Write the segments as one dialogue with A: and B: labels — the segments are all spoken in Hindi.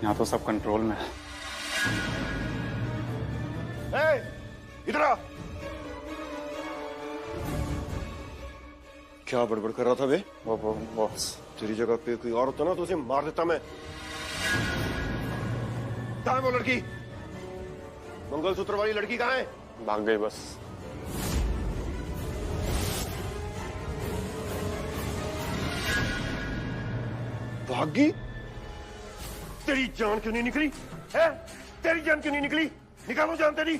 A: यहाँ तो सब कंट्रोल में है।
B: इधर आ। क्या बड़बड़ कर रहा था बे?
A: वो
B: तेरी जगह पे कोई और होता ना तो उसे मार देता मैं। कहाँ है वो लड़की? मंगलसूत्र वाली लड़की कहाँ है?
A: भाग गई बस।
B: भागी? तेरी जान क्यों नहीं निकली है? तेरी जान क्यों नहीं निकली? निकालो जान तेरी,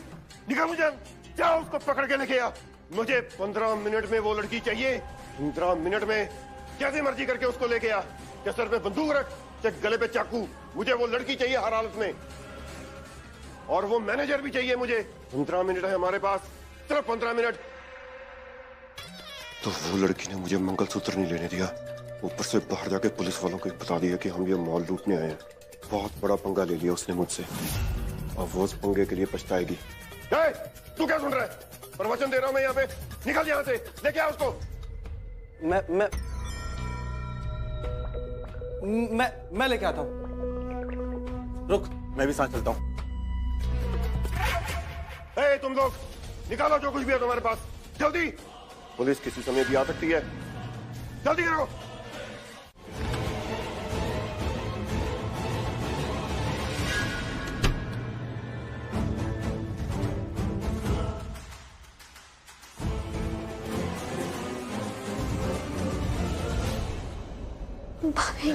B: निकालो जान। जाओ उसको पकड़ के लेके आ। मुझे 15 मिनट में वो लड़की चाहिए। 15 मिनट में कैसे मर्जी करके उसको लेके आ। क्या सर पे बंदूक रख, क्या गले पे चाकू। मुझे वो लड़की चाहिए हर हालत में, और वो मैनेजर भी चाहिए मुझे। 15 मिनट है हमारे पास, सिर्फ 15 मिनट। तो वो लड़की ने मुझे मंगलसूत्र नहीं लेने दिया, ऊपर से बाहर जाके पुलिस वालों को बता दिया कि हम ये मॉल लूटने आए हैं। बहुत बड़ा पंगा ले लिया उसने मुझसे, और वो उस पंगे के लिए पछताएगी। तू क्या सुन रहा है? प्रवचन दे रहा हूं मैं यहाँ पे। निकल यहाँ से, लेके आ उसको।
C: मैं लेके आता हूँ। रुक, मैं भी साथ चलता हूँ।
B: तुम लोग निकालो जो कुछ भी है तुम्हारे पास, जल्दी। पुलिस किसी समय भी आ सकती है, जल्दी करो।
D: भाभी,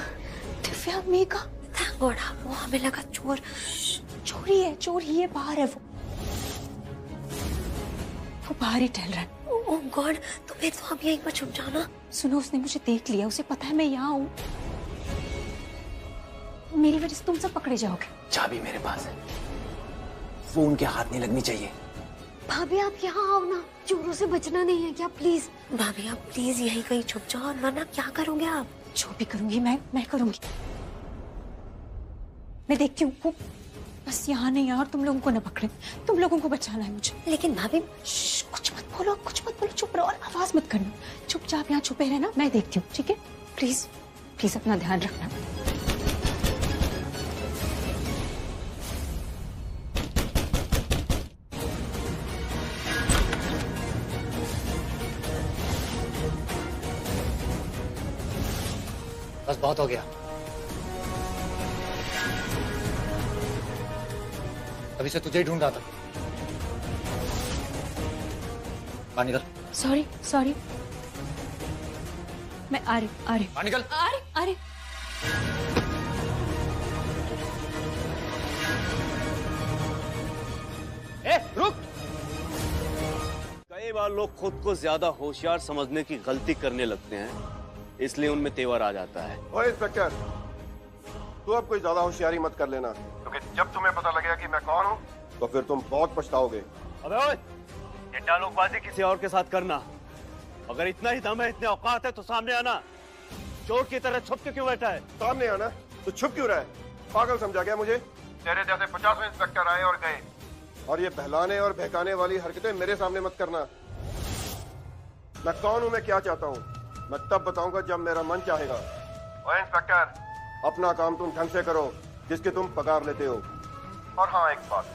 D: दिव्या, मेघा, थैंक गॉड। वो हमें लगा चोरी है, चोरी है, बाहर है वो बाहर ही टहल रहा है। ओह गॉड, तो फिर तो आप यहीं पर छुप जाना। सुनो, उसने मुझे देख लिया, उसे पता है मैं यहाँ हूँ। मेरी वजह से तुम सब पकड़े जाओगे।
C: चाबी मेरे पास है, वो उनके हाथ नहीं लगनी चाहिए।
D: भाभी आप यहाँ आओ ना, चोरों से बचना नहीं है क्या? प्लीज भाभी, आप प्लीज यहीं कहीं छुप जाओ, वरना क्या करोगे आप? जो भी करूंगी मैं करूंगी। मैं देखती हूँ, वो बस यहाँ नहीं यार, तुम लोगों को न पकड़े, तुम लोगों को बचाना है मुझे। लेकिन भाभी कुछ मत बोलो, चुप रहो और आवाज मत करना। चुपचाप यहाँ छुपे रहना, मैं देखती हूँ, ठीक है? प्लीज प्लीज अपना ध्यान रखना।
C: बस बहुत हो गया, अभी से तुझे ही ढूंढ रहा था। बाहर निकल।
D: सॉरी, मैं आ रही।
C: बाहर निकल।
D: आ रही।
C: रुक।
E: कई बार लोग खुद को ज्यादा होशियार समझने की गलती करने लगते हैं, इसलिए उनमें तेवर आ जाता है।
B: ओए इंस्पेक्टर, तू अब कोई ज्यादा होशियारी मत कर लेना, क्योंकि जब तुम्हें पता लगेगा कि मैं कौन हूँ तो फिर तुम बहुत पछताओगे।
E: अबे ओए, ये डायलॉगबाजी किसी और के साथ करना। अगर इतना ही दम है, इतने औकात है तो सामने आना। चोर की तरह छुप के क्यों बैठा है?
B: सामने आना तो छुप क्यों रहा है? पागल समझा गया मुझे? तेरे जैसे 50 इंस्पेक्टर आए और गए, और ये बहलाने और बहकाने वाली हरकतें मेरे सामने मत करना। मैं कौन हूँ, मैं क्या चाहता हूँ, मैं तब बताऊंगा जब मेरा मन चाहेगा। ओए इंस्पेक्टर, अपना काम तुम ढंग से करो जिसके तुम पगार लेते हो। और हाँ, एक बात,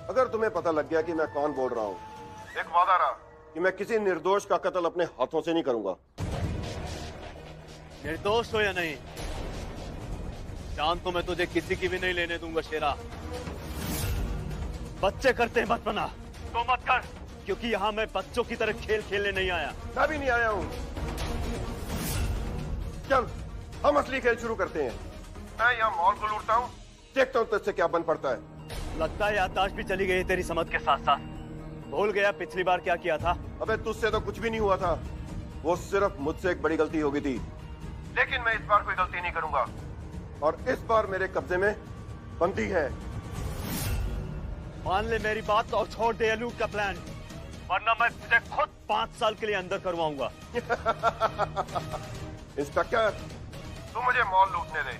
B: अगर तुम्हें पता लग गया कि मैं कौन बोल रहा हूँ, एक वादा रहा कि मैं किसी निर्दोष का कत्ल अपने हाथों से नहीं करूंगा।
E: निर्दोष हो या नहीं, जान तो मैं तुझे किसी की भी नहीं लेने दूंगा शेरा। बच्चे करते हैं बचपना, तो मत कर, क्योंकि यहाँ मैं बच्चों की तरह खेल खेलने नहीं आया।
B: मैं भी नहीं आया हूँ। चल, हम असली खेल शुरू करते हैं। मैं यहाँ मॉल को लूटता हूँ, देखता हूँ तुझसे क्या बन पड़ता है।
E: लगता है याददाश्त भी चली गई तेरी समझ के साथ साथ। भूल गया पिछली बार क्या किया था?
B: अबे तुझसे तो कुछ भी नहीं हुआ था, वो सिर्फ मुझसे एक बड़ी गलती हो गई थी। लेकिन मैं इस बार कोई गलती नहीं करूंगा, और इस बार मेरे कब्जे में बंदी है।
E: मान ले मेरी बात और छोड़ दे लूट का प्लान, वरना मैं तुझे खुद 5 साल के लिए अंदर करवाऊंगा।
B: इंस्पेक्टर, तू मुझे मॉल लूटने दे,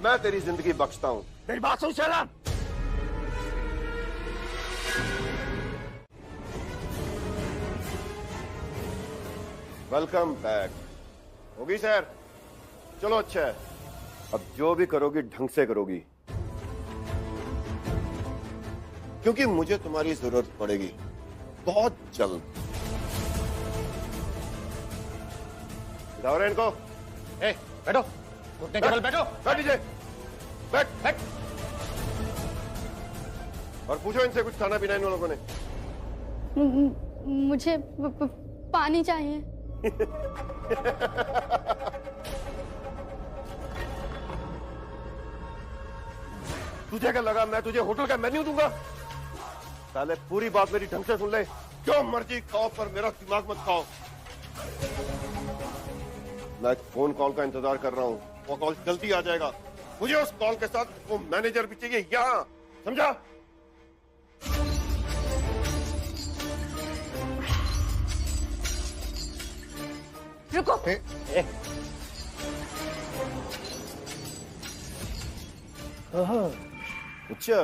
B: मैं तेरी जिंदगी बख्शता हूँ।
E: मेरी बात सुन शेरा।
B: Welcome back. होगी सर? चलो अच्छा है, अब जो भी करोगी ढंग से करोगी। क्योंकि मुझे तुम्हारी जरूरत पड़ेगी बहुत जल्द। जाओ रे इनको।
C: बैठो, घुटने के बल बैठो।
B: बैठ लीजिए, बैठ बैठ। और पूछो इनसे कुछ खाना पीना इन लोगों ने।
F: मुझे पानी चाहिए।
B: तुझे क्या लगा मैं तुझे होटल का मेन्यू दूंगा? पहले पूरी बात मेरी ढंग से सुन ले। जो मर्जी खाओ पर मेरा दिमाग मत खाओ। मैं एक फोन कॉल का इंतजार कर रहा हूं, वो कॉल जल्दी आ जाएगा। मुझे उस कॉल के साथ वो मैनेजर भी चाहिए यहां, समझा?
D: रुको।
B: अच्छा,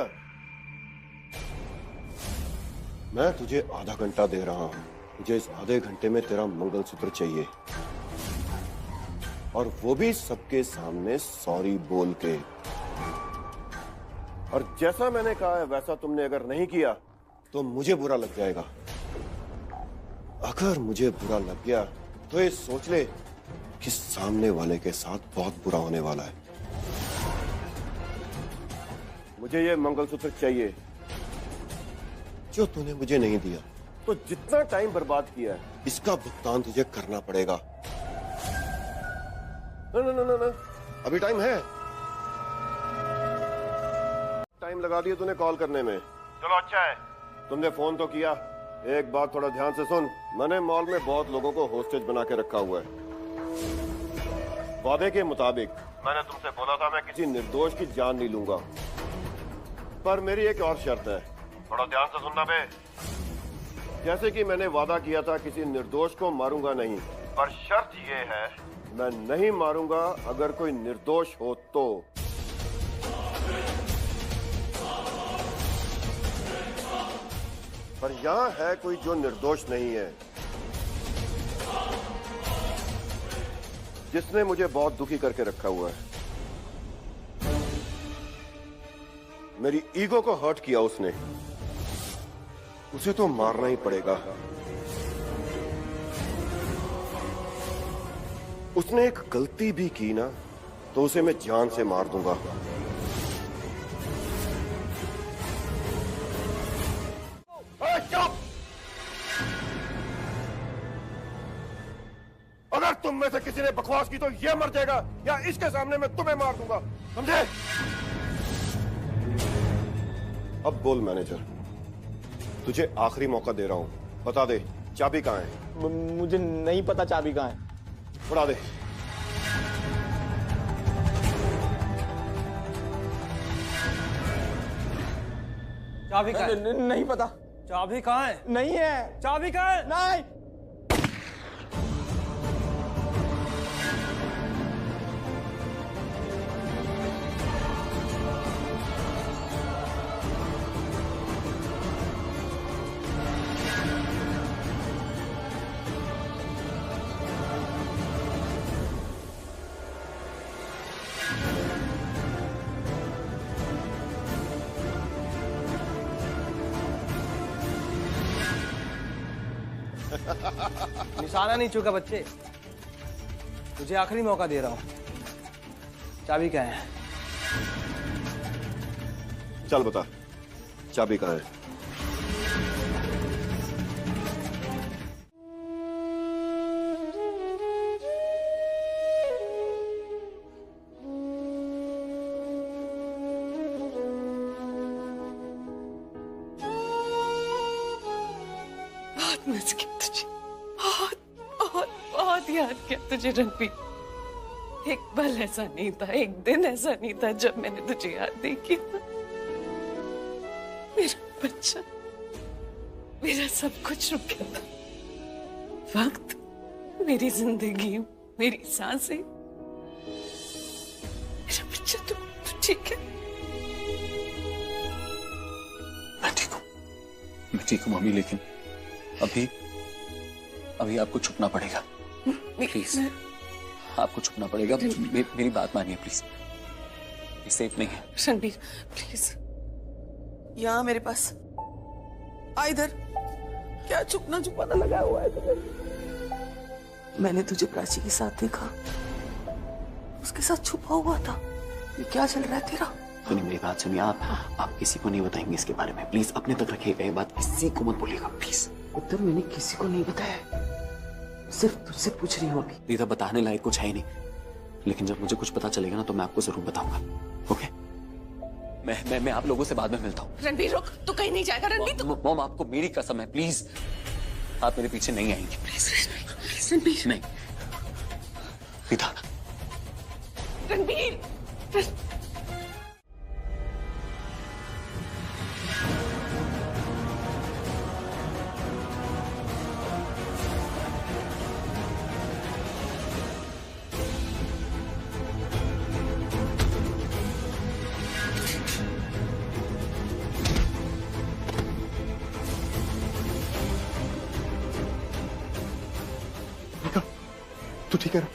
B: मैं तुझे आधा घंटा दे रहा हूं। मुझे इस आधे घंटे में तेरा मंगलसूत्र चाहिए, और वो भी सबके सामने सॉरी बोल के। और जैसा मैंने कहा है वैसा तुमने अगर नहीं किया तो मुझे बुरा लग जाएगा। अगर मुझे बुरा लग गया तो ये सोच ले कि सामने वाले के साथ बहुत बुरा होने वाला है। मुझे ये मंगलसूत्र चाहिए जो तूने मुझे नहीं दिया। तो जितना टाइम बर्बाद किया है इसका भुगतान तुझे करना पड़ेगा। ना, अभी टाइम है। टाइम लगा दिया तूने कॉल करने में। चलो अच्छा है, तुमने फोन तो किया। एक बात थोड़ा ध्यान से सुन, मैंने मॉल में बहुत लोगों को होस्टेज बना के रखा हुआ है। वादे के मुताबिक मैंने तुमसे बोला था मैं किसी निर्दोष की जान नहीं लूंगा, पर मेरी एक और शर्त है, थोड़ा ध्यान से सुनना बे। जैसे कि मैंने वादा किया था किसी निर्दोष को मारूंगा नहीं, पर शर्त ये है मैं नहीं मारूंगा अगर कोई निर्दोष हो तो। पर यहां है कोई जो निर्दोष नहीं है, जिसने मुझे बहुत दुखी करके रखा हुआ है। मेरी ईगो को हर्ट किया उसने, उसे तो मारना ही पड़ेगा। उसने एक गलती भी की ना तो उसे मैं जान से मार दूंगा। अगर तुम में से किसी ने बकवास की तो ये मर जाएगा, या इसके सामने मैं तुम्हें मार दूंगा, समझे? अब बोल मैनेजर, तुझे आखिरी मौका दे रहा हूं, बता दे चाबी कहां है?
C: मुझे नहीं पता चाबी कहां है।
B: उड़ा दे।
C: चाबी कहां है? नहीं पता।
E: चाबी कहाँ है?
C: नहीं है।
E: चाबी कहाँ है?
C: नहीं। निशाना नहीं चूका बच्चे, तुझे आखिरी मौका दे रहा हूं। चाबी क्या है?
B: चल बता, चाबी कहां है?
G: बहुत मिस किया तुझे, बहुत याद किया तुझे रणबीर। एक पल ऐसा नहीं था, एक दिन ऐसा नहीं था जब मैंने तुझे याद नहीं किया। मेरा बच्चा, मेरा सब कुछ रुक गया था। वक्त, मेरी जिंदगी, मेरी सांसें। मेरा बच्चा, तू ठीक है?
H: मैं ठीक हूँ मम्मी, लेकिन अभी आपको छुपना पड़ेगा। प्लीज, आपको छुपना पड़ेगा। मेरी बात मानिए प्लीज, ये सेफ नहीं है।
G: रणबीर प्लीज, यहाँ मेरे पास आ इधर। क्या छुपना छुपाना लगा हुआ है तुझे? मैंने तुझे प्राची के साथ देखा, उसके साथ छुपा हुआ था। ये क्या चल रहा है तेरा?
H: सुनिए मेरी बात सुनिए, आप किसी को नहीं बताएंगे इसके बारे में, प्लीज अपने तक रखिएगा। ये बात किसी को मत बोलिएगा प्लीज।
G: उत्तर मैंने किसी को नहीं बताया, सिर्फ तुझसे पूछ रही हूँ अभी।
H: दीदा बताने लायक कुछ है ही नहीं, लेकिन जब मुझे कुछ पता चलेगा ना तो मैं आपको जरूर बताऊंगा। ओके, मैं आप लोगों से बाद में मिलता हूँ।
G: रणबीर रुक, तू कहीं नहीं जाएगा। रणबीर
H: मॉम आपको मेरी कसम है, प्लीज आप मेरे पीछे नहीं आएंगे प्लीज।
G: रणबीर
H: नहीं दीदा।
G: रणबीर
B: तू ठीक है ना?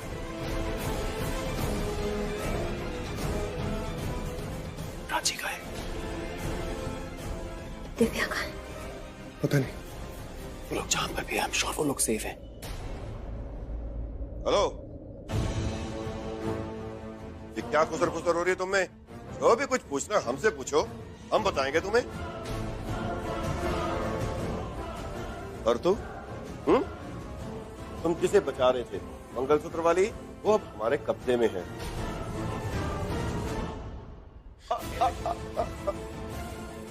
H: प्राची का है।
D: दिव्या का है?
B: पता नहीं।
H: वो लोग जहां पर भी है, आई एम श्योर वो लोग सेफ है।
B: हेलो, ये क्या खुसर खुसर हो रही है तुम में? जो भी कुछ पूछना हमसे पूछो, हम बताएंगे तुम्हें। और तू तुम किसे बचा रहे थे? मंगलसूत्र वाली, वो अब हमारे कब्जे में है।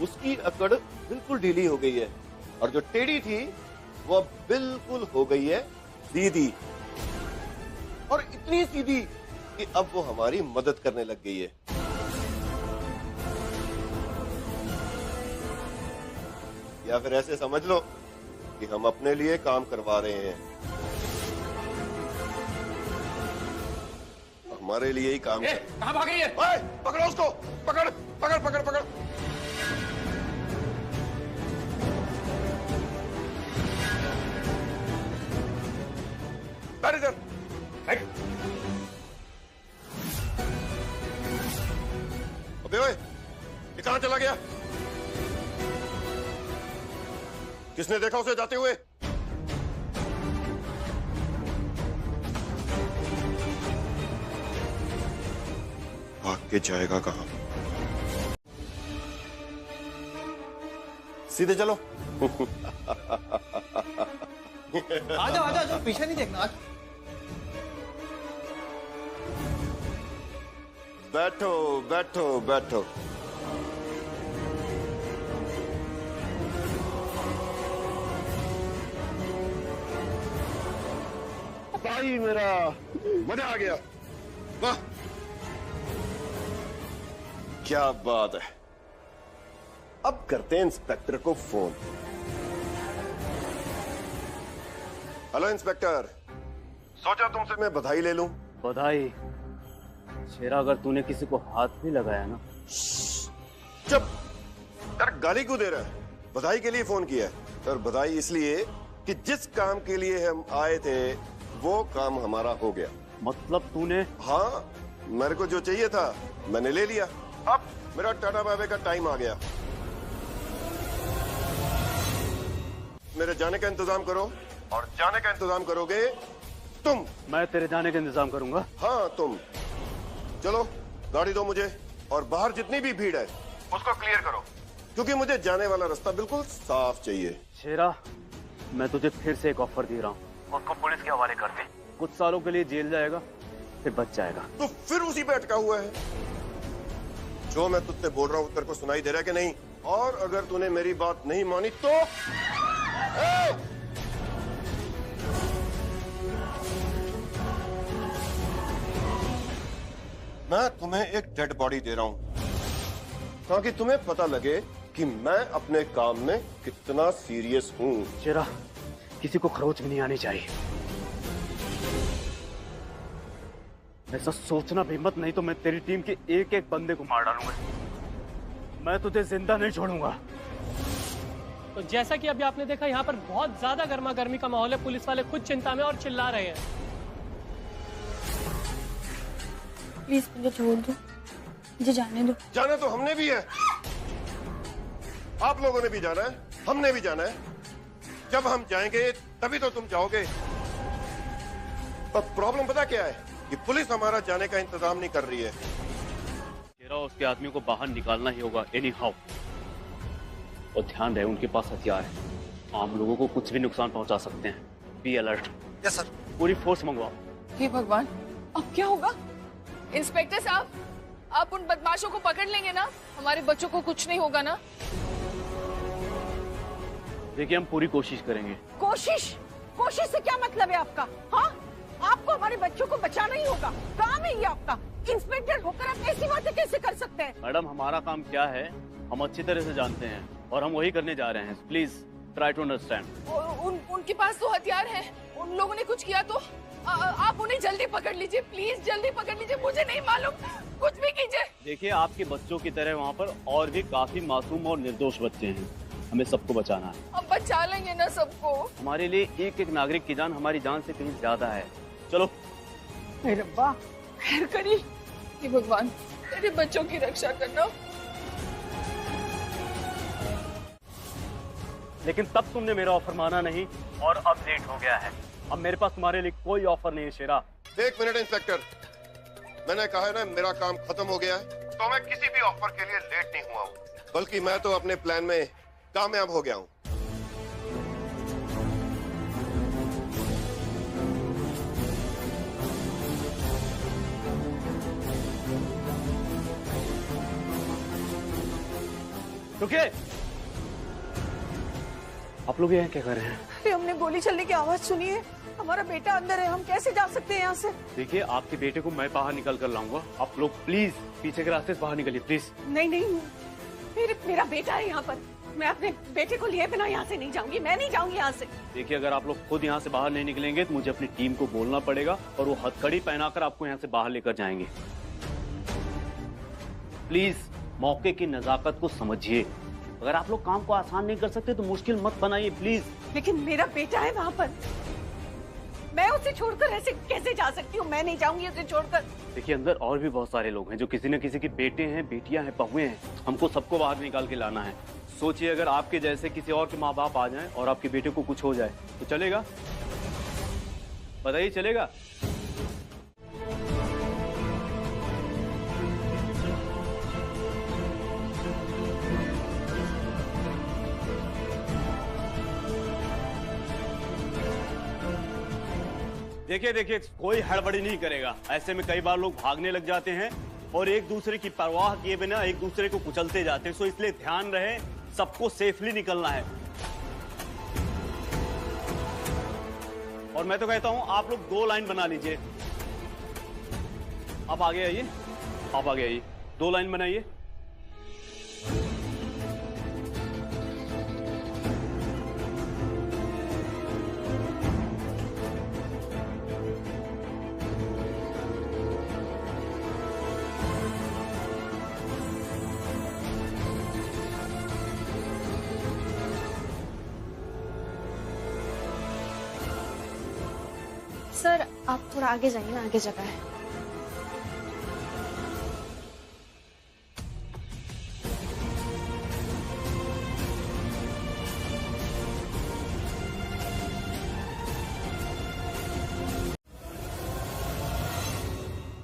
B: उसकी अकड़ बिल्कुल ढीली हो गई है, और जो टेढ़ी थी वो अब बिल्कुल हो गई है सीधी, और इतनी सीधी कि अब वो हमारी मदद करने लग गई है। या फिर ऐसे समझ लो कि हम अपने लिए काम करवा रहे हैं, हमारे लिए ही काम।
C: कहाँ भाग रही है?
B: ओए, पकड़ो उसको, पकड़ पकड़ पकड़ पकड़। बैठ इधर। अबे ओए, ये कहां चला गया? किसने देखा उसे जाते हुए? भाग के जाएगा कहां? सीधे चलो।
C: आजा आजा आजा, पीछे नहीं देखना।
B: बैठो बैठो बैठो। भाई मेरा मजा आ गया, वाह क्या बात है। अब करते हैं इंस्पेक्टर को फोन। हेलो इंस्पेक्टर, सोचा तुमसे मैं बधाई ले लूं।
E: बधाई? शेरा, अगर तूने किसी को हाथ भी लगाया ना।
B: चुप यार, गाली क्यों दे रहा है? बधाई के लिए फोन किया है। और बधाई इसलिए कि जिस काम के लिए हम आए थे वो काम हमारा हो गया।
E: मतलब तूने?
B: हाँ, मेरे को जो चाहिए था मैंने ले लिया। अब मेरा टाटा बाबे का टाइम आ गया। मेरे जाने का इंतजाम करो, और जाने का इंतजाम करोगे तुम।
E: मैं तेरे जाने का इंतजाम करूंगा।
B: हाँ तुम। चलो गाड़ी दो मुझे, और बाहर जितनी भी भीड़ है उसको क्लियर करो, क्योंकि मुझे जाने वाला रास्ता बिल्कुल साफ चाहिए।
E: शेरा, मैं तुझे फिर से एक ऑफर दे रहा हूँ, उसको पुलिस के हवाले कर दे। कुछ सालों के लिए जेल जाएगा, फिर बच जाएगा।
B: तो फिर उसी पे अटका हुआ है। जो मैं तुझसे बोल रहा हूँ तेरे को सुनाई दे रहा है कि नहीं? और अगर तूने मेरी बात नहीं मानी तो मैं तुम्हें एक डेड बॉडी दे रहा हूं, ताकि तुम्हें पता लगे कि मैं अपने काम में कितना सीरियस हूं।
E: शेरा, किसी को खरोच भी नहीं आनी चाहिए। ऐसा सोचना भी मत, नहीं तो मैं तेरी टीम के एक एक बंदे को मार डालूंगा। मैं तुझे जिंदा नहीं छोड़ूंगा।
I: तो जैसा कि अभी आपने देखा, यहाँ पर बहुत ज्यादा गर्मा गर्मी का माहौल है। पुलिस वाले खुद चिंता में और चिल्ला रहे हैं।
F: प्लीज मुझे छोड़ दो, मुझे जाने दो।
B: जाना तो हमने भी है, आप लोगों ने भी जाना है। हमने भी जाना है। जब हम जाएंगे तभी तो तुम जाओगे। पर प्रॉब्लम पता क्या है कि पुलिस हमारा जाने का इंतजाम नहीं कर रही है।
E: उसके आदमी को बाहर निकालना ही होगा एनी हाउ। और ध्यान रहे उनके पास हथियार है, आम लोगों को कुछ भी नुकसान पहुंचा सकते हैं। Be alert.
C: Yes sir.
E: पूरी फोर्स मंगवाओ।
G: हे भगवान, अब क्या होगा? इंस्पेक्टर साहब, आप उन बदमाशों को पकड़ लेंगे ना? हमारे बच्चों को कुछ नहीं होगा ना?
E: देखिए हम पूरी कोशिश करेंगे।
J: कोशिश? कोशिश से क्या मतलब है आपका? हाँ, आपको हमारे बच्चों को बचाना ही होगा। काम है ये आपका। इंस्पेक्टर होकर आप ऐसी बातें कैसे कर सकते हैं?
E: मैडम हमारा काम क्या है हम अच्छी तरह से जानते हैं और हम वही करने जा रहे हैं। Please try to understand.
G: उनके पास तो हथियार है, उन लोगों ने कुछ किया तो आप उन्हें जल्दी पकड़ लीजिए, प्लीज जल्दी पकड़ लीजिए। मुझे नहीं मालूम, कुछ भी कीजिए।
E: देखिए आपके बच्चों की तरह वहाँ पर और भी काफी मासूम और निर्दोष बच्चे हैं, हमें सबको बचाना है।
G: हम बचा लेंगे ना सबको।
E: हमारे लिए एक एक नागरिक की जान हमारी जान से कहीं ज्यादा है। चलो।
G: हे रब्बा, खैर करी। हे भगवान, मेरे बच्चों की रक्षा करना।
E: लेकिन तब तुमने मेरा ऑफर माना नहीं और अब लेट हो गया है। अब मेरे पास तुम्हारे लिए कोई ऑफर नहीं है शेरा।
B: एक मिनट इंस्पेक्टर, मैंने कहा है ना मेरा काम खत्म हो गया है, तो मैं किसी भी ऑफर के लिए लेट नहीं हुआ हूँ, बल्कि मैं तो अपने प्लान में कामयाब हो गया हूँ।
E: रुकिए, आप लोग यहाँ क्या कर रहे हैं?
J: अरे हमने गोली चलने की आवाज सुनी है, हमारा बेटा अंदर है, हम कैसे जा सकते हैं यहाँ से?
E: देखिए आपके बेटे को मैं बाहर निकल कर लाऊंगा, आप लोग प्लीज पीछे के रास्ते से बाहर निकलिए प्लीज।
J: नहीं नहीं, मेरा बेटा है यहाँ पर, मैं अपने बेटे को लिए बिना यहाँ से नहीं जाऊंगी, मैं नहीं जाऊंगी यहाँ से।
E: देखिए अगर आप लोग खुद यहाँ से बाहर नहीं निकलेंगे तो मुझे अपनी टीम को बोलना पड़ेगा और वो हथकड़ी पहनाकर आपको यहाँ से बाहर लेकर जाएंगे। प्लीज मौके की नजाकत को समझिए। अगर आप लोग काम को आसान नहीं कर सकते तो मुश्किल मत बनाइए प्लीज।
J: लेकिन मेरा बेटा है वहाँ पर, मैं उसे छोड़कर ऐसे कैसे जा सकती हूँ? मैं नहीं जाऊंगी उसे छोड़कर।
E: देखिए अंदर और भी बहुत सारे लोग हैं जो किसी न किसी के बेटे हैं, बेटियां हैं, बहुएं हैं। हमको सबको बाहर निकाल के लाना है। सोचिए अगर आपके जैसे किसी और के माँ बाप आ जाएं और आपके बेटे को कुछ हो जाए तो चलेगा? बताइए चलेगा? देखिए देखिए कोई हड़बड़ी नहीं करेगा। ऐसे में कई बार लोग भागने लग जाते हैं और एक दूसरे की परवाह किए बिना एक दूसरे को कुचलते जाते हैं। सो इसलिए ध्यान रहे, सबको सेफली निकलना है। और मैं तो कहता हूं आप लोग 2 लाइन बना लीजिए। आप आगे आइए, आप आगे आइए, 2 लाइन बनाइए।
F: सर आप थोड़ा आगे जाइए ना, आगे जगह है।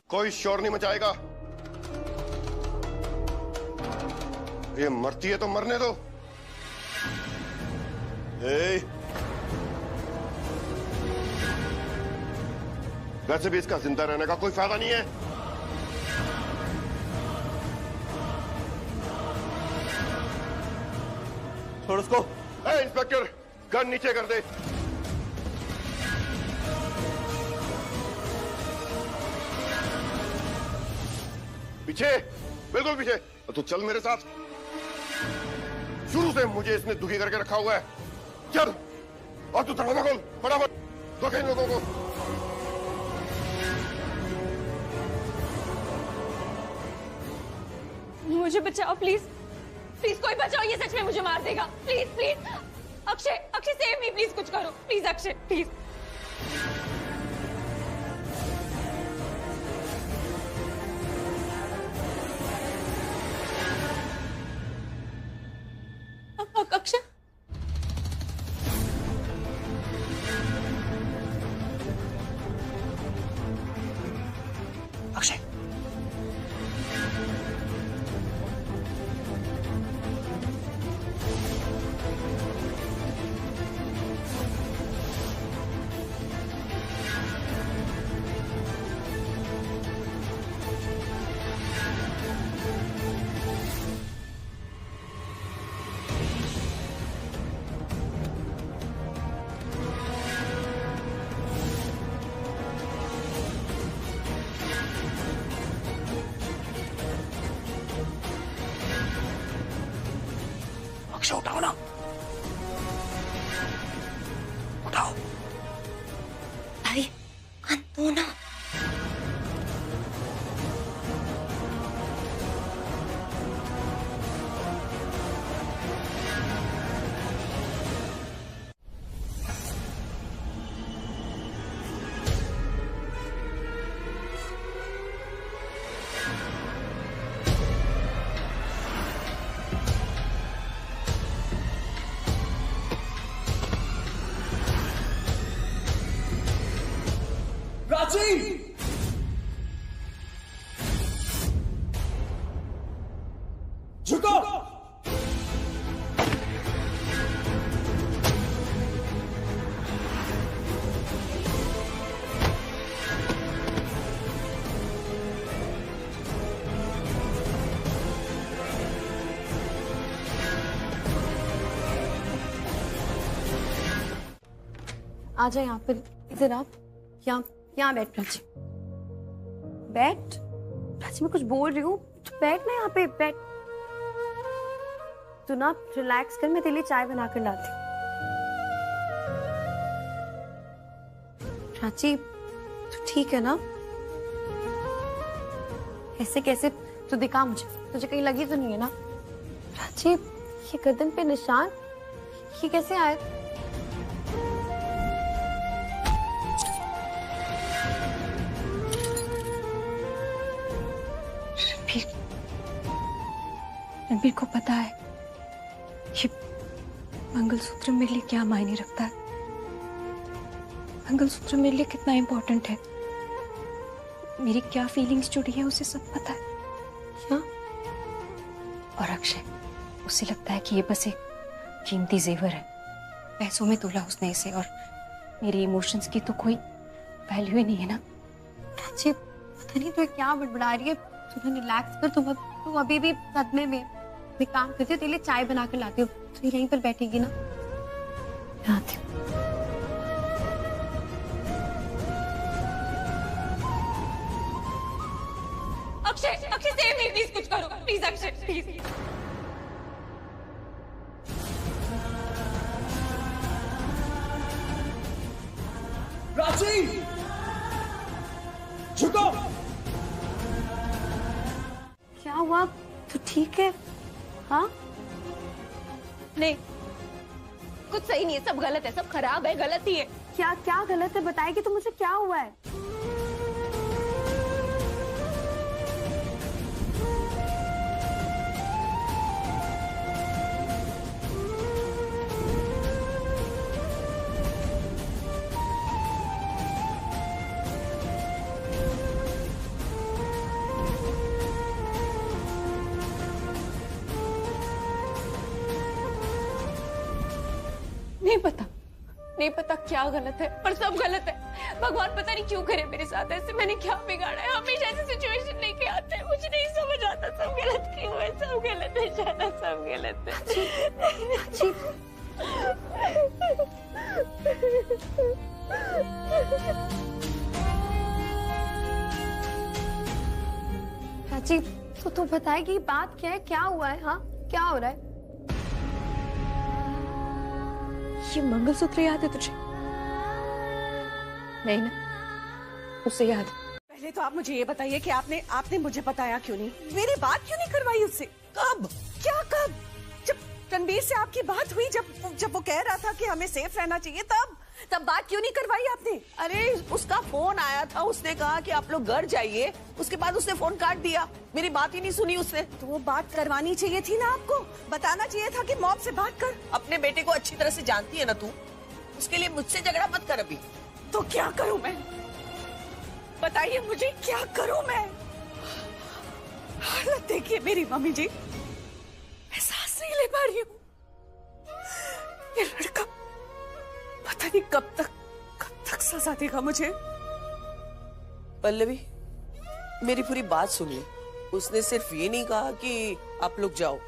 B: कोई शोर नहीं मचाएगा। ये मरती है तो मरने दो। वैसे भी इसका जिंदा रहने का कोई फायदा नहीं है।
E: छोड़ उसको।
B: इंस्पेक्टर गन नीचे कर दे। पीछे, बिल्कुल पीछे। और तू चल मेरे साथ। शुरू से मुझे इसने दुखी करके रखा हुआ है। चल, और तू दरवाजा खोल फटाफट। रोक इन लोगों को।
D: मुझे बचाओ प्लीज, प्लीज कोई बचाओ, ये सच में मुझे मार देगा। Please please Akshay, Akshay save me please, कुछ करो प्लीज अक्षय प्लीज। अक्षय
H: अक्षय उठाओ ना, उठाओ।
D: भाई अनपूर्णा,
C: झुको।
F: आ जाए यहाँ पर, इधर आप, यहाँ बैठ प्राची, बैठ प्राची, मैं कुछ बोल रही हूँ तो बैठ ना यहाँ पे, बैठ। तू ना रिलैक्स कर, मैं तेरे लिए चाय बना कर लाती हूँ। प्राची तू ठीक है ना? ऐसे कैसे? तू दिखा मुझे, तुझे कहीं लगी तो नहीं है ना? प्राची ये गर्दन पे निशान ये कैसे आए?
D: रणबीर को पता है ये मंगलसूत्र मेरे लिए क्या मायने रखता है, मंगलसूत्र मेरे लिए कितना इम्पोर्टेंट है, मेरी क्या फीलिंग्स जुड़ी है उसे सब पता है।
F: क्या?
D: और अक्षय, उसे लगता है कि ये बस एक कीमती जेवर है, पैसों में तोला उसने इसे, और मेरी इमोशंस की तो कोई वैल्यू ही नहीं है ना।
F: प्राची पता नहीं तू क्या बड़बड़ा रही है, तू रिलैक्स कर, तू अभी भी सदमे में। मैं काम करती हूँ, तेरे लिए चाय बना कर लाती हूँ, तू यहीं पर बैठेगी ना? आती हूँ।
D: Akshay, Akshay save me please, कुछ करो प्लीज अक्षय, प्लीज।
C: प्राची झुको।
F: क्या हुआ? तू ठीक है? हाँ?
D: नहीं, कुछ सही नहीं है, सब गलत है, सब खराब है, गलत ही है।
F: क्या क्या गलत है? बताएगी तो मुझे क्या हुआ है?
D: नहीं पता क्या गलत है, पर सब गलत है। भगवान पता नहीं क्यों करे मेरे साथ ऐसे, मैंने क्या बिगाड़ा है? हमेशा ऐसी सिचुएशन लेके आते हैं, मुझे नहीं समझ आता सब गलत क्यों है, सब गलत है जाना, सब गलत है।
F: प्राची तो तू बताएगी बात क्या है, क्या हुआ है? हाँ क्या हो रहा है?
D: ये मंगलसूत्र याद है तुझे? नहीं ना, उसे याद।
J: पहले तो आप मुझे ये बताइए कि आपने मुझे बताया क्यों नहीं? मेरी बात क्यों नहीं करवाई उससे? कब? क्या कब? जब रणबीर से आपकी बात हुई, जब वो कह रहा था कि हमें सेफ रहना चाहिए, तब बात क्यों नहीं करवाई आपने?
G: अरे उसका फोन आया था, उसने कहा कि आप लोग घर जाइए, उसके बाद उसने फोन काट दिया, मेरी बात ही नहीं सुनी उसने।
J: तो वो बात करवानी चाहिए थी ना आपको, बताना चाहिए था कि मॉम से बात कर।
G: अपने बेटे को अच्छी तरह से जानती है ना तू, उसके लिए मुझसे झगड़ा मत कर अभी।
J: तो क्या करूं मैं? बताइए मुझे, क्या करूं मैं? हालत देखिए मेरी मम्मी जी, मैं सांस नहीं ले पा रही हूँ। ये लड़का पता नहीं कब तक सजा देगा मुझे।
G: पल्लवी मेरी पूरी बात सुनिए, उसने सिर्फ ये नहीं कहा कि आप लोग जाओ,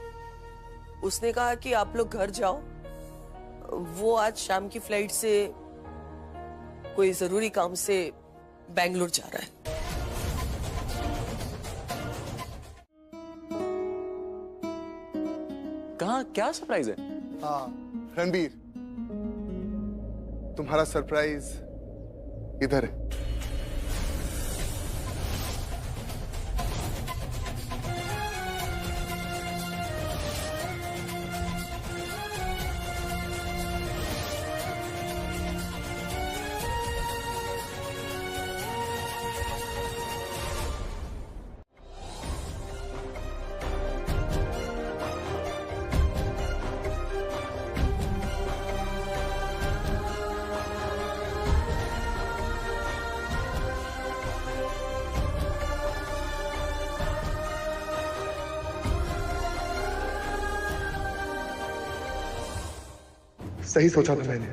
G: उसने कहा कि आप लोग घर जाओ। वो आज शाम की फ्लाइट से कोई जरूरी काम से बेंगलुरु जा रहा है।
H: कहाँ, क्या सरप्राइज है?
K: हाँ रणबीर, तुम्हारा सरप्राइज इधर है। सही सोचा था मैंने,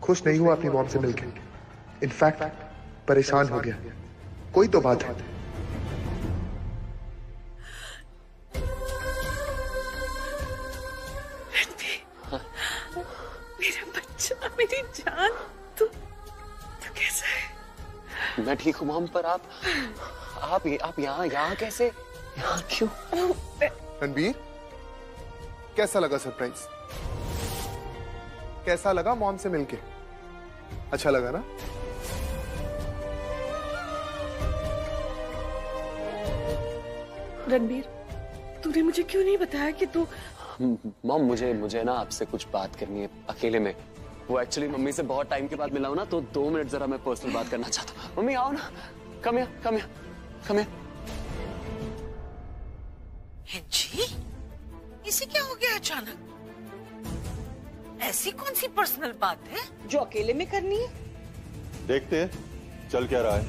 K: खुश नहीं हुआ अपनी मॉम से मिलके, इनफैक्ट परेशान हो गया। कोई तो बात है।
J: मेरा बच्चा, मेरी जान, तू कैसा है?
H: मैं ठीक हूँ मॉम, पर आप यहाँ कैसे? यहाँ क्यों?
K: रणबीर, कैसा लगा सरप्राइज? कैसा लगा मॉम से मिलके? अच्छा लगा ना?
J: रणबीर, तूने मुझे क्यों नहीं बताया कि तू...
H: मॉम, मुझे ना आपसे कुछ बात करनी है अकेले में। वो एक्चुअली मम्मी से बहुत टाइम के बाद मिला हूं ना, तो 2 मिनट जरा मैं पर्सनल बात करना चाहता हूँ। मम्मी आओ ना, कम हियर।
J: जी, इसे क्या हो गया अचानक? ऐसी कौन सी पर्सनल बात है जो अकेले में करनी है?
B: देखते हैं चल क्या रहा है।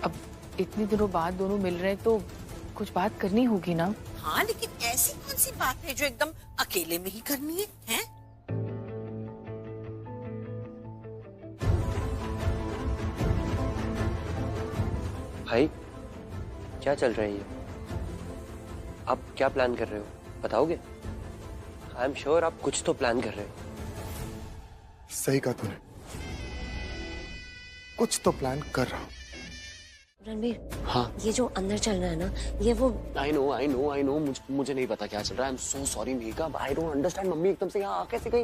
L: अब इतने दिनों बाद दोनों मिल रहे हैं तो कुछ बात करनी होगी ना।
J: हाँ, लेकिन ऐसी कौन सी बात है जो एकदम अकेले में ही करनी है, हैं?
M: भाई क्या चल रहा है ये? आप क्या प्लान कर रहे हो, बताओगे? आई एम श्योर आप कुछ तो प्लान कर रहे हो।
K: सही कहा तूने, कुछ तो प्लान कर रहा हूँ।
D: रणबीर,
H: हाँ,
D: ये जो अंदर चल रहा है ना, ये वो...
H: आई नो, मुझे नहीं पता क्या चल रहा है। I am so sorry Megha, I don't understand. Mummy एकदम से यहाँ कैसे गई,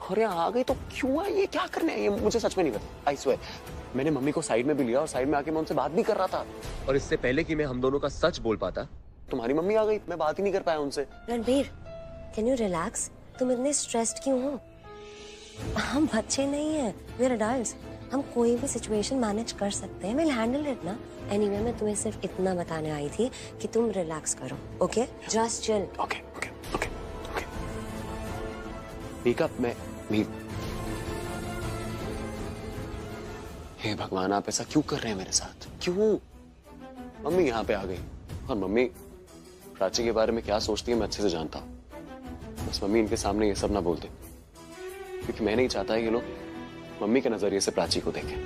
H: और यहाँ आ गई तो क्यों आई? ये क्या करने आई? ये मुझे सच में नहीं पता, आई स्वेयर। मैंने मम्मी को साइड में भी लिया और साइड में आके मैं उनसे बात भी कर रहा था, और इससे पहले कि मैं हम दोनों का सच बोल पाता, तुम्हारी मम्मी आ गई। मैं बात ही नहीं कर पाया उनसे।
D: Ranbir, can you relax? तुम इतने स्ट्रेस्ड क्यों हो? हम बच्चे नहीं हैं, वी आर एडल्ट्स। हम कोई भी सिचुएशन मैनेज कर सकते हैं, विल हैंडल इट ना। एनीवे, मैं तुम्हें सिर्फ इतना बताने आई थी कि तुम रिलैक्स करो, okay? Just chill.
H: Okay. Makeup में हे भगवान, आप ऐसा क्यों कर रहे हैं मेरे साथ? क्यों? मम्मी यहाँ पे आ गई, और मम्मी प्राची के बारे में क्या सोचती है मैं अच्छे से जानता हूँ। बस मम्मी इनके सामने ये सब ना बोल दे, क्योंकि मैं नहीं चाहता है ये लोग मम्मी के नजरिए से प्राची को देखें,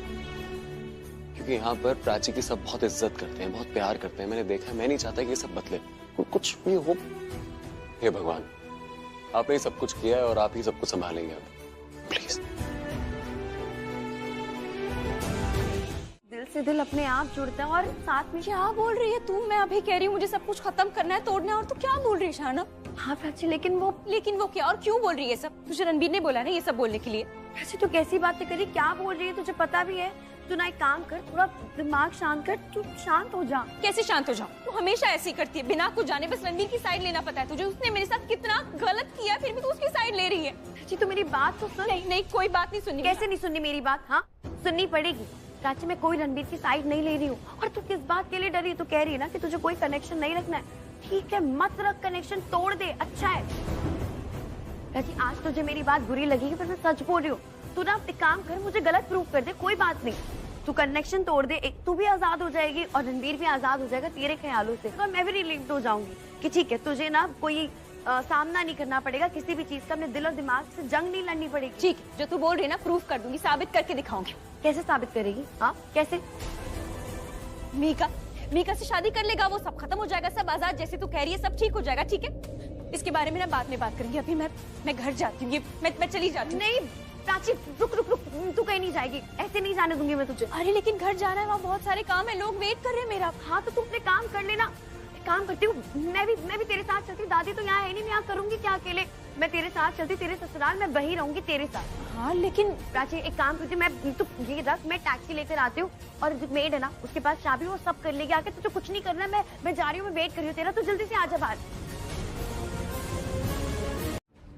H: क्योंकि यहाँ पर प्राची की सब बहुत इज्जत करते हैं, बहुत प्यार करते हैं। मैंने देखा है, मैं नहीं चाहता कि ये सब बदले, कुछ भी हो। हे भगवान, आपने ही सब कुछ किया है और आप ही सब कुछ संभालेंगे अब, प्लीज।
F: दिल से दिल अपने आप जुड़ता है, और साथ में...
D: क्या बोल रही है तू? मैं अभी कह रही हूँ मुझे सब कुछ खत्म करना है, तोड़ना है, और तू क्या बोल रही है शाना?
F: हाँ प्राची, लेकिन वो
D: क्या और क्यों बोल रही है सब? तुझे रणबीर ने बोला ना ये सब बोलने के लिए?
F: ऐसे तो कैसी बातें करी, क्या बोल रही है? तुझे पता भी है। तू ना एक काम कर, थोड़ा दिमाग शांत कर, तू शांत हो जा।
D: कैसे शांत हो जाऊं? तू हमेशा ऐसी करती है, बिना कुछ जाने बस रणबीर की साइड लेना पता है तुझे। उसने मेरे साथ कितना गलत किया, फिर भी तू उसकी साइड ले रही है।
F: जी, तो मेरी बात तो सुन।
D: नहीं, कोई बात नहीं सुननी।
F: कैसे नहीं सुननी मेरी बात? हाँ, सुननी पड़ेगी। प्राची, मैं कोई रणबीर की साइड नहीं ले रही हूँ। और तू किस बात के लिए डरी? तू कह रही है ना कि तुझे कोई कनेक्शन नहीं रखना है। ठीक है, मत रख कनेक्शन, तोड़ दे, अच्छा है। प्राची, आज तुझे मेरी बात बुरी लगेगी, पर मैं सच बोल रही हूँ। तू ना एक काम कर, मुझे गलत प्रूव कर दे, कोई बात नहीं। तू कनेक्शन तोड़ दे, एक तू भी आजाद हो जाएगी और रणबीर भी आजाद हो जाएगा तेरे ख्यालों से, और मैं भी रिलीव्ड हो जाऊंगी कि ठीक है, तुझे ना कोई सामना नहीं करना पड़ेगा किसी भी चीज का। अपने दिल और दिमाग से जंग नहीं लड़नी पड़ेगी।
D: ठीक है, जो तू बोल रही है ना, प्रूफ कर दूंगी, साबित करके दिखाऊंगी।
F: कैसे साबित करेगी? हाँ, कैसे?
D: मीका से शादी कर लेगा, वो सब खत्म हो जाएगा, सब आजाद जैसे तू कह रही है, सब ठीक हो जाएगा। ठीक है, इसके बारे में ना बाद में बात करेंगे। अभी मैं घर जाती हूँ, मैं चली जाती हूँ।
F: नहीं प्राची, रुक, तू कहीं नहीं जाएगी, ऐसे नहीं जाने दूंगी मैं तुझे।
D: अरे लेकिन घर जाना है, वहाँ बहुत सारे काम है, लोग वेट कर रहे हैं मेरा।
F: हाँ, तो तू अपने काम कर लेना। काम करती हूँ, मैं भी तेरे साथ चलती हूँ। दादी तो यहाँ है नहीं, मैं यहाँ करूंगी क्या अकेले? मैं तेरे साथ चलती, तेरे ससुराल मैं वहीं रहूंगी तेरे साथ।
D: हाँ लेकिन
F: प्राची एक काम करती हूँ, मैं तू ये रख, मैं टैक्सी लेकर आती हूँ और जो मेड है ना उसके पास चाबी, वो सब कर लेगी आके। तुझे कुछ नहीं करना है, मैं जा रही हूँ, मैं वेट कर रही हूँ तेरा, तू जल्दी से आ जा बाहर।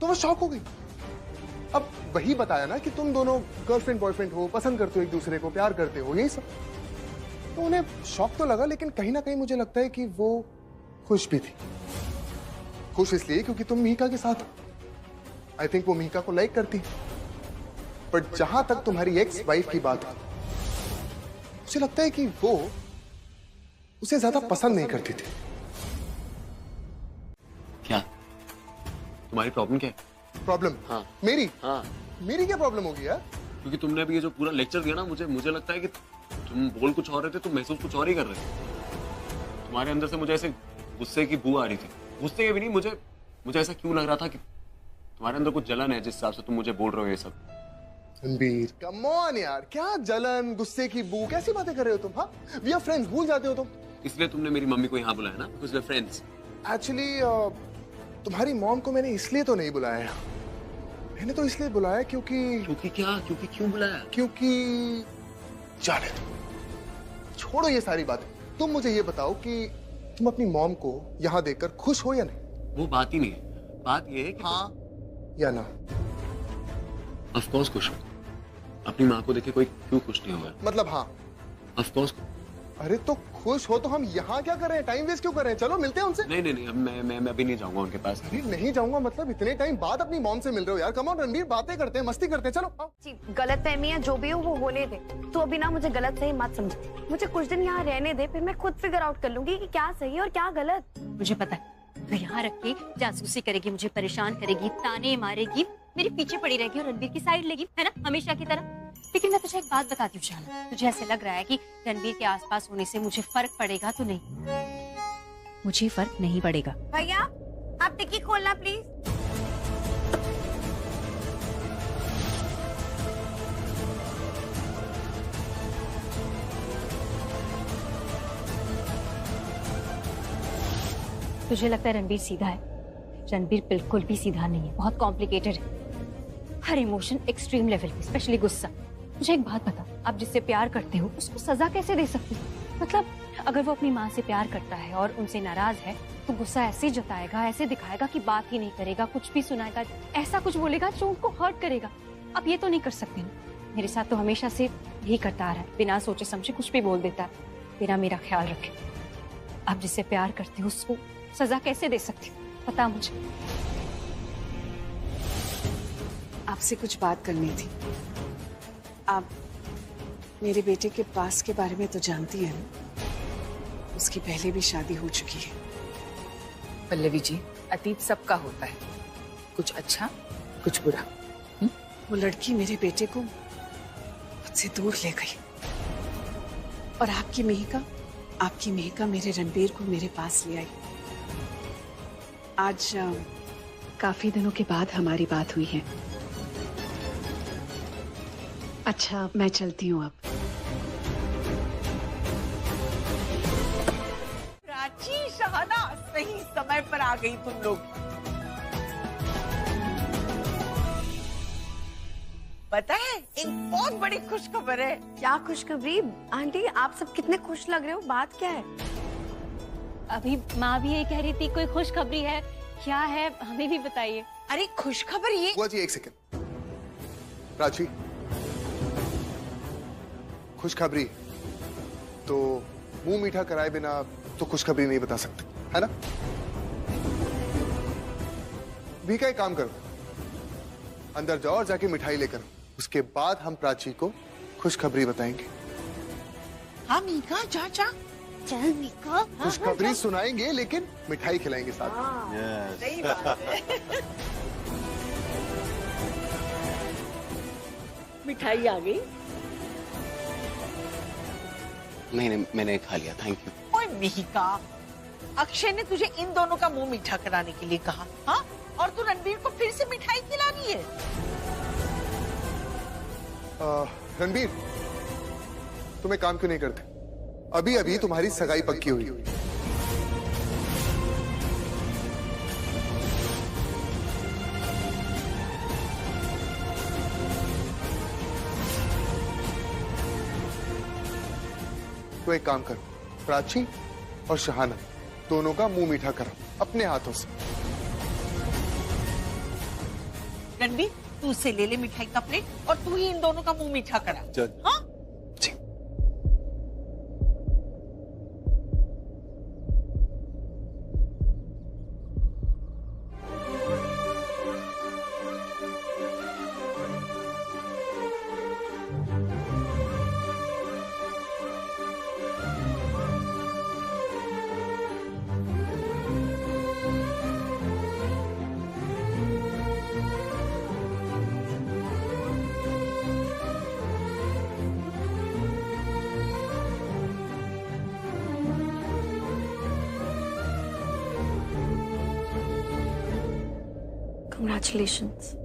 K: तो वो शॉक हो गई। अब वही बताया ना कि तुम दोनों गर्लफ्रेंड बॉयफ्रेंड हो, पसंद करते हो एक दूसरे को, प्यार करते हो, यही सब। तो उन्हें शॉक तो लगा, लेकिन कहीं ना कहीं मुझे लगता है कि वो खुश भी थी। खुश इसलिए क्योंकि तुम मीका के साथ हो। आई थिंक वो मीका को लाइक करती। बट जहां तक तुम्हारी एक्स वाइफ की बात है, मुझे लगता है कि वो उसे ज्यादा पसंद नहीं करती थी।
H: क्या तुम्हारी प्रॉब्लम क्या है?
K: प्रॉब्लम?
H: हाँ
K: मेरी?
H: हाँ
K: मेरी क्या प्रॉब्लम होगी यार?
H: क्योंकि तुमने अभी ये जो पूरा लेक्चर दिया ना, मुझे लगता है कि तुम बोल कुछ और रहे थे, तुम महसूस कुछ और ही कर रहे थे। तुम्हारे अंदर से मुझे ऐसे गुस्से की बू आ रही थी। गुस्से के भी नहीं, मुझे ऐसा क्यों लग रहा था कि तुम्हारे अंदर कुछ जलन है, जिस हिसाब से तुम मुझे बोल रहे हो ये सब।
K: रणबीर कम ऑन यार, क्या जलन, गुस्से की बू, कैसी बातें कर रहे हो तुम? हाँ वी आर फ्रेंड्स, भूल जाते हो तुम।
H: इसलिए तुमने मेरी मम्मी को यहाँ बुलाया ना, because we are friends.
K: Actually तुम्हारी मॉम को मैंने इसलिए तो नहीं बुलाया, मैंने तो इसलिए बुलाया क्योंकि
H: क्यों बुलाया?
K: क्योंकि जाने दो, छोड़ो ये सारी बातें। तुम मुझे ये बताओ कि तुम अपनी मॉम को यहाँ देखकर खुश हो या नहीं?
H: वो बात ही नहीं है, बात ये है कि
K: हाँ या ना?
H: ऑफ कोर्स खुश हो। अपनी माँ को देखे कोई क्यों खुश नहीं होगा?
K: मतलब हाँ
H: ऑफ कोर्स।
K: अरे तो खुश हो तो हम यहाँ क्या कर रहे हैं, टाइम वेस्ट क्यों कर रहे हैं? चलो मिलते हैं उनसे।
H: नहीं अब मैं अभी नहीं जाऊंगा उनके पास।
K: अरे नहीं जाऊंगा मतलब? इतने टाइम बाद अपनी मॉम से मिल रहे हो यार, कम ऑन रणबीर, बातें करते हैं, मस्ती करते हैं, चलो।
F: गलतफहमी है जो भी हो वो होने दे, तो अभी ना मुझे गलत सही मत समझ। मुझे कुछ दिन यहाँ रहने दे, फिर मैं खुद फिगर आउट कर लूंगी कि क्या सही है और क्या गलत।
D: मुझे पता है तो यहाँ रख के जासूसी करेगी, मुझे परेशान करेगी, ताने मारेगी, मेरे पीछे पड़ी रहेगी और रणबीर की साइड लेगी, है ना, हमेशा की तरह। लेकिन मैं तुझे एक बात बताती हूँ शाना, तुझे ऐसे लग रहा है कि रणबीर के आसपास होने से मुझे फर्क पड़ेगा, तो नहीं, मुझे फर्क नहीं पड़ेगा।
F: भैया आप टिक्की खोलना प्लीज।
D: तुझे लगता है रणबीर सीधा है? रणबीर बिल्कुल भी सीधा नहीं है, बहुत कॉम्प्लिकेटेड है। हर इमोशन एक्सट्रीम लेवल पे, स्पेशली गुस्सा। मुझे एक बात बता, आप जिससे प्यार करते हो उसको सजा कैसे दे सकते हो? मतलब अगर वो अपनी माँ से प्यार करता है और उनसे नाराज है तो गुस्सा ऐसे जताएगा, ऐसे दिखाएगा कि बात ही नहीं करेगा, कुछ भी सुनाएगा, ऐसा कुछ बोलेगा जो उनको हर्ट करेगा। अब ये तो नहीं कर सकते ना। मेरे साथ तो हमेशा से यही करता आ रहा है, बिना सोचे समझे कुछ भी बोल देता है, बिना मेरा ख्याल रखे। आप जिससे प्यार करते हो उसको सजा कैसे दे सकती हो, पता मुझे।
J: आपसे कुछ बात करनी थी। आप मेरे बेटे के पास के बारे में तो जानती हैं ना, उसकी पहले भी शादी हो चुकी है।
L: पल्लवी जी, अतीत सबका होता है, कुछ अच्छा कुछ बुरा।
J: वो लड़की मेरे बेटे को मुझसे दूर ले गई और आपकी मेहिका मेरे रणबीर को मेरे पास ले आई। आज काफी दिनों के बाद हमारी बात हुई है। अच्छा मैं चलती हूँ अब।
N: प्राची, शहाना, सही समय पर आ गई तुम लोग। पता है एक बहुत बड़ी खुशखबर है।
F: क्या खुशखबरी? आंटी आप सब कितने खुश लग रहे हो, बात क्या है?
D: अभी माँ भी यही कह रही थी, कोई खुशखबरी है, क्या है हमें भी बताइए।
N: अरे खुशखबर ये।
K: बुआ जी एक सेकंड। प्राची, खुशखबरी तो मुंह मीठा कराए बिना तो खुशखबरी नहीं बता सकते, है ना? भी का एक काम करो, अंदर जाओ और जाके मिठाई लेकर, उसके बाद हम प्राची को खुशखबरी बताएंगे।
N: हाँ मीका, जा चल मीका,
K: खुशखबरी सुनाएंगे लेकिन मिठाई खिलाएंगे साथ में।
N: सही बात है। मिठाई आ गई?
H: नहीं मैंने खा लिया, थैंक यू।
N: ओए मीका, अक्षय ने तुझे इन दोनों का मुंह मीठा कराने के लिए कहा, हाँ? और तू रणबीर को फिर से मिठाई खिला रही है।
K: रणबीर, तुम एक काम क्यों नहीं करते? अभी अभी तुम्हारी सगाई पक्की हुई, तो एक काम करो, प्राची और शहाना दोनों का मुंह मीठा करो अपने हाथों से।
N: रणबीर, तू उससे ले ले मिठाई का प्लेट और तू ही इन दोनों का मुंह मीठा करा। हाँ?
F: Congratulations.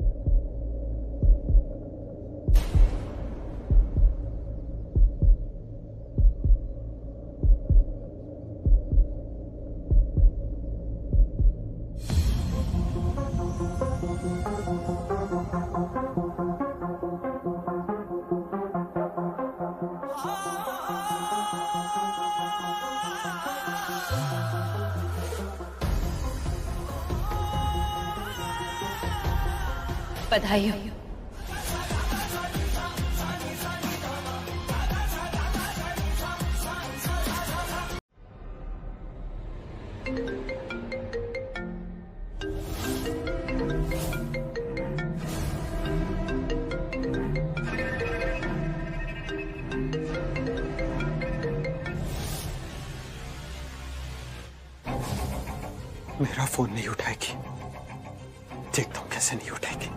D: बधाई हो।
C: मेरा फोन नहीं उठाएगी, देखता हूं कैसे नहीं उठाएगी।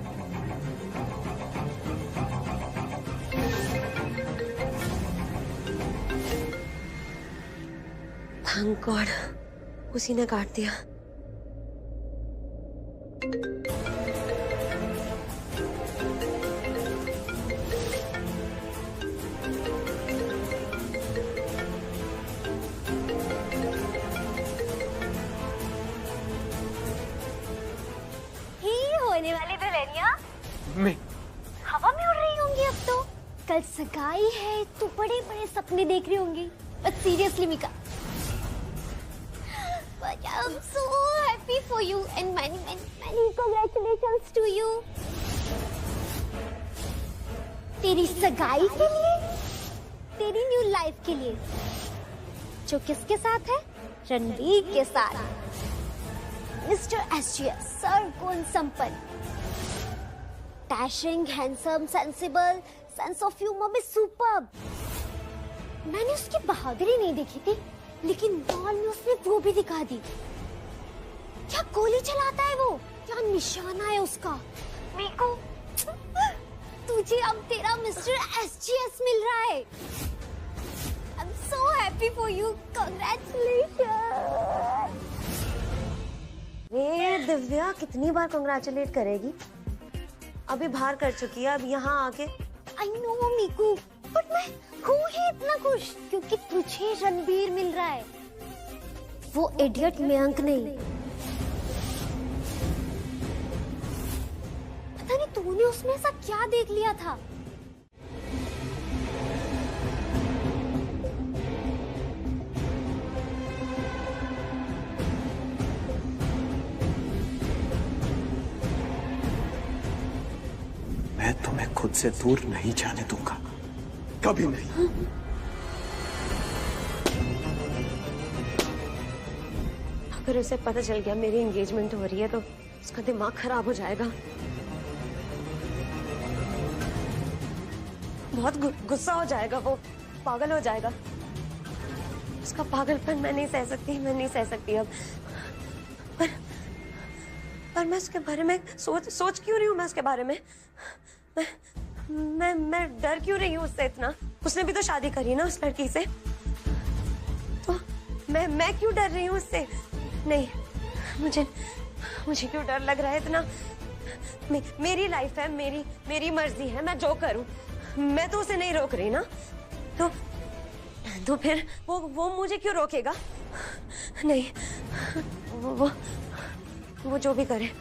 F: थैंक गॉड, उसी ने काट दिया।
O: होने वाली दुल्हनिया
C: मैं
O: हवा में उड़ रही होंगी अब तो। कल सगाई है तो बड़े बड़े सपने देख रही होंगी। But seriously Mika, but I'm so happy for you and many congratulations to you। तेरी सगाई के लिए, तेरी न्यू लाइफ के लिए, जो किसके साथ है? रणबीर के साथ। मिस्टर SGS, सर्वगुण संपन्न, dashing, handsome, sensible, sense of humour में सुपर्ब। मैंने उसकी बहादुरी नहीं देखी थी, लेकिन बॉल में उसने वो भी दिखा दी। क्या गोली चलाता है वो, क्या निशाना है उसका। मीकू, तुझे अब तेरा मिस्टर SGS मिल रहा है। I'm so happy for you, congratulations।
F: वे दिव्या कितनी बार कांग्रेचुलेट करेगी? अभी बाहर कर चुकी है, अब यहाँ आके।
O: आई नो मीकू, बट मैं हूँ ही इतना खुश क्योंकि तुझे रणबीर मिल रहा है, वो इडियट मयंक नहीं। पता नहीं तूने उसमें ऐसा क्या देख लिया था।
C: मैं तुम्हें खुद से दूर नहीं जाने दूंगा, कभी नहीं।
F: अगर उसे पता चल गया मेरी एंगेजमेंट हो रही है तो उसका दिमाग खराब हो जाएगा। बहुत गुस्सा हो जाएगा, वो पागल हो जाएगा। उसका पागलपन मैं नहीं सह सकती, मैं नहीं सह सकती अब। पर मैं उसके बारे में सोच क्यों रही हूँ? मैं उसके बारे में मैं डर क्यों रही हूँ उससे इतना? उसने भी तो शादी करी ना उस लड़की से, तो मैं क्यों डर रही हूँ उससे? नहीं, मुझे क्यों डर लग रहा है इतना? मेरी लाइफ है, मेरी मर्जी है, मैं जो करूँ। मैं तो उसे नहीं रोक रही ना, तो फिर वो मुझे क्यों रोकेगा? नहीं, वो जो भी करे,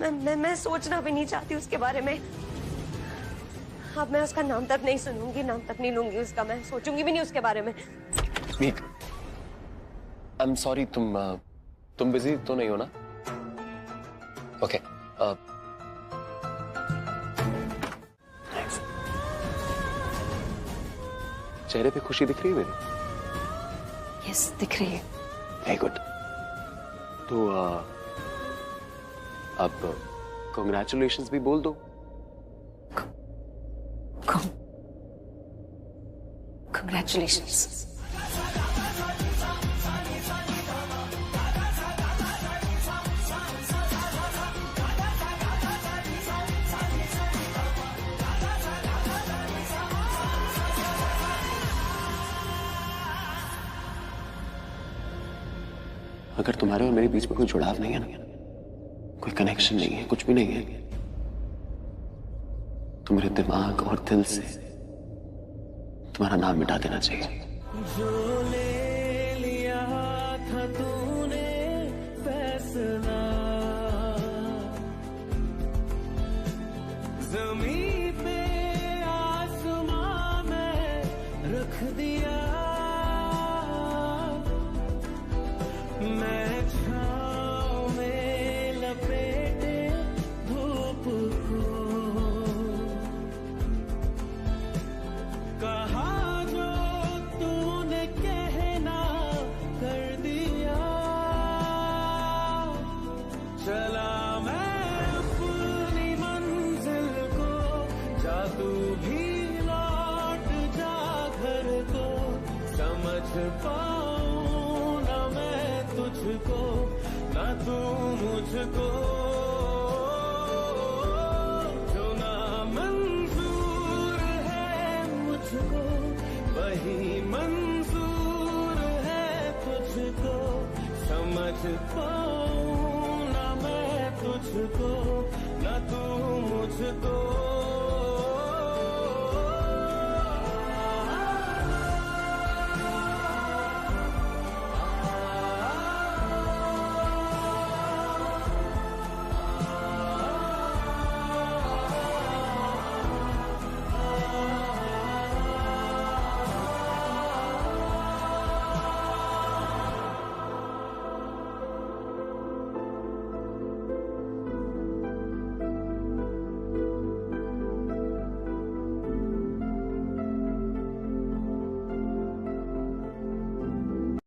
F: मैं सोचना भी नहीं चाहती उसके बारे में। अब मैं उसका नाम तक नहीं सुनूंगी, नाम तक नहीं लूंगी उसका, मैं सोचूंगी भी नहीं उसके बारे में।
H: आई एम सॉरी, तुम बिजी तो नहीं हो ना? ओके चेहरे पे खुशी दिख रही है मेरी?
D: यस, दिख रही है।
H: Very good. तो अब कांग्रेचुलेशंस भी बोल दो।
D: कांग्रेचुलेशंस।
H: अगर तुम्हारे और मेरे बीच में कोई जुड़ाव नहीं है ना, कोई कनेक्शन नहीं है, कुछ भी नहीं है, तो मेरे दिमाग और दिल से तुम्हारा नाम मिटा देना चाहिए।
P: जो ले लिया था तूने फैसला, ज़मीन पे आसमां में रख दिया, मैं छाँव में लपेटे धूप को, कहा जो तूने कहना कर दिया, चला मैं अपनी मंजिल को, जा तू भी लौट जा घर को, समझ पाऊं ना मैं तुझको, ना तू मुझको, जो ना मंजूर है मुझको, वही मंजूर है तुझको, समझ पाऊं ना मैं तुझको, ना तू मुझको।